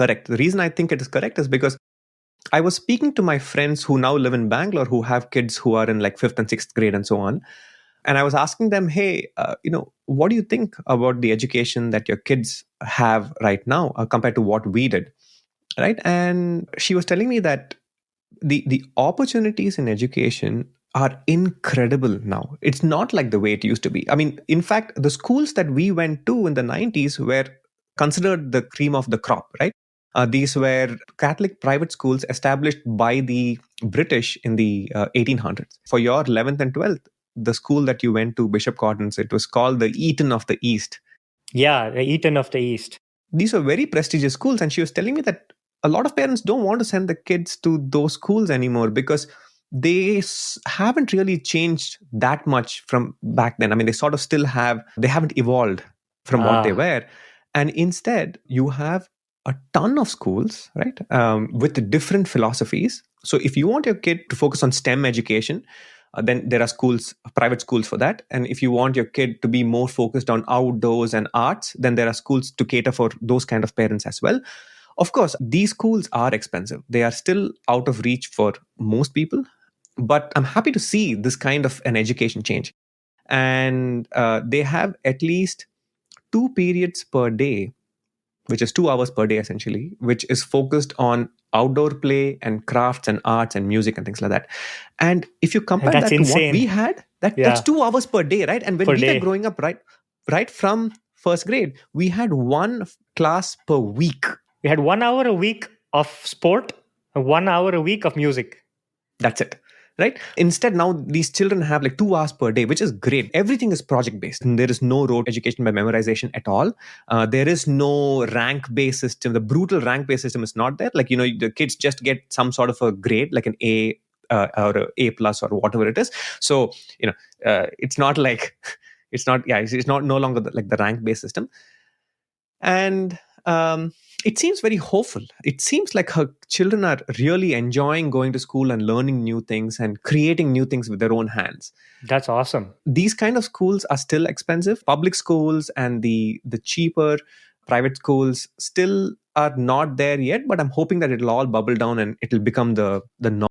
correct. The reason I think it is correct is because I was speaking to my friends who now live in Bangalore who have kids who are in like fifth and sixth grade and so on. And I was asking them, hey, what do you think about the education that your kids have right now compared to what we did? Right. And she was telling me that the opportunities in education are incredible now. It's not like the way it used to be. I mean, in fact, the schools that we went to in the 90s were considered the cream of the crop, right? These were Catholic private schools established by the British in the 1800s. For your 11th and 12th, the school that you went to, Bishop Gordon's, it was called the Eton of the East. Yeah, the Eton of the East. These were very prestigious schools. And she was telling me that a lot of parents don't want to send the kids to those schools anymore because they haven't really changed that much from back then. I mean, they sort of still have, they haven't evolved from what they were. And instead, you have a ton of schools, right, with different philosophies. So if you want your kid to focus on STEM education, then there are schools, private schools for that. And if you want your kid to be more focused on outdoors and arts, then there are schools to cater for those kind of parents as well. Of course, these schools are expensive. They are still out of reach for most people. But I'm happy to see this kind of an education change. And they have at least 2 periods per day, which is 2 hours per day essentially, which is focused on outdoor play and crafts and arts and music and things like that. And if you compare That's that insane. to what we had, that's 2 hours per day, right? And when we were growing up, right from first grade, we had one class per week. We had 1 hour a week of sport, and 1 hour a week of music. That's it. Right? Instead, now these children have like 2 hours per day, which is great. Everything is project based. And there is no rote education by memorization at all. There is no rank based system. The brutal rank based system is not there. Like, the kids just get some sort of a grade, like an A or a A plus or whatever it is. So, it's not like, it's not no longer like the rank based system. And it seems very hopeful. It seems like her children are really enjoying going to school and learning new things and creating new things with their own hands. That's awesome. These kind of schools are still expensive. Public schools and the cheaper private schools still are not there yet, but I'm hoping that it'll all bubble down and it'll become the norm.